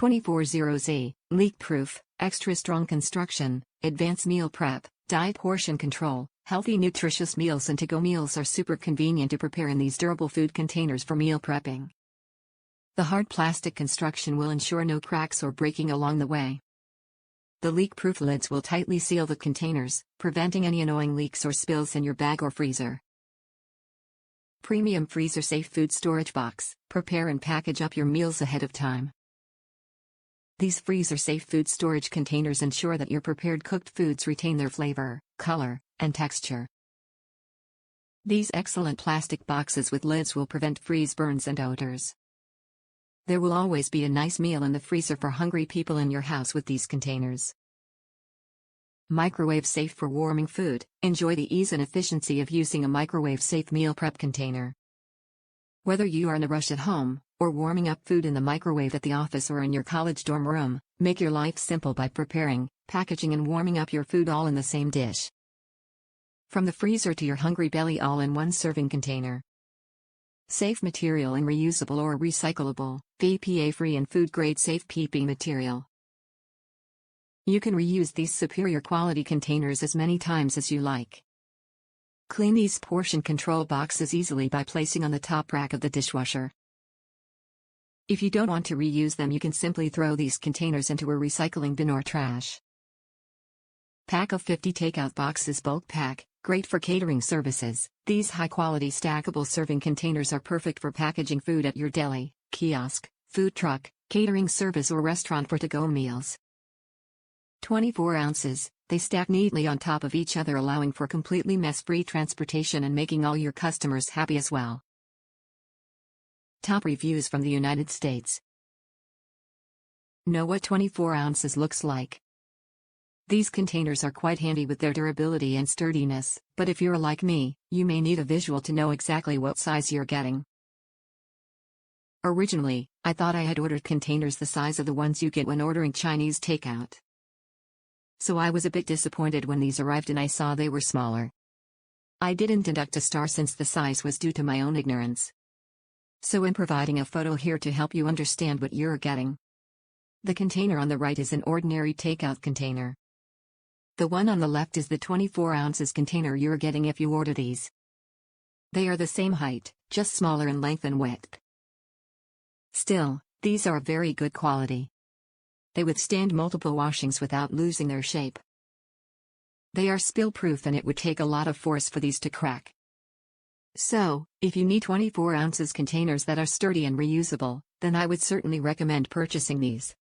240Z, leak-proof, extra strong construction, advanced meal prep, diet portion control, healthy nutritious meals and to-go meals are super convenient to prepare in these durable food containers for meal prepping. The hard plastic construction will ensure no cracks or breaking along the way. The leak-proof lids will tightly seal the containers, preventing any annoying leaks or spills in your bag or freezer. Premium freezer-safe food storage box. Prepare and package up your meals ahead of time. These freezer-safe food storage containers ensure that your prepared cooked foods retain their flavor, color, and texture. These excellent plastic boxes with lids will prevent freeze burns and odors. There will always be a nice meal in the freezer for hungry people in your house with these containers. Microwave safe for warming food. Enjoy the ease and efficiency of using a microwave-safe meal prep container. Whether you are in a rush at home, or warming up food in the microwave at the office or in your college dorm room, make your life simple by preparing, packaging and warming up your food all in the same dish. From the freezer to your hungry belly, all in one serving container. Safe material and reusable or recyclable, BPA-free and food-grade safe PP material. You can reuse these superior quality containers as many times as you like. Clean these portion control boxes easily by placing on the top rack of the dishwasher. If you don't want to reuse them, you can simply throw these containers into a recycling bin or trash. Pack of 50 takeout boxes bulk pack, great for catering services. These high-quality stackable serving containers are perfect for packaging food at your deli, kiosk, food truck, catering service or restaurant for to-go meals. 24 ounces, they stack neatly on top of each other, allowing for completely mess-free transportation and making all your customers happy as well. Top reviews from the United States. Know what 24 ounces looks like? These containers are quite handy with their durability and sturdiness, but if you're like me, you may need a visual to know exactly what size you're getting. Originally, I thought I had ordered containers the size of the ones you get when ordering Chinese takeout. So I was a bit disappointed when these arrived and I saw they were smaller. I didn't deduct a star since the size was due to my own ignorance. So I'm providing a photo here to help you understand what you're getting. The container on the right is an ordinary takeout container. The one on the left is the 24 ounces container you're getting if you order these. They are the same height, just smaller in length and width. Still, these are very good quality. They withstand multiple washings without losing their shape. They are spill-proof and it would take a lot of force for these to crack. So, if you need 24 ounces containers that are sturdy and reusable, then I would certainly recommend purchasing these.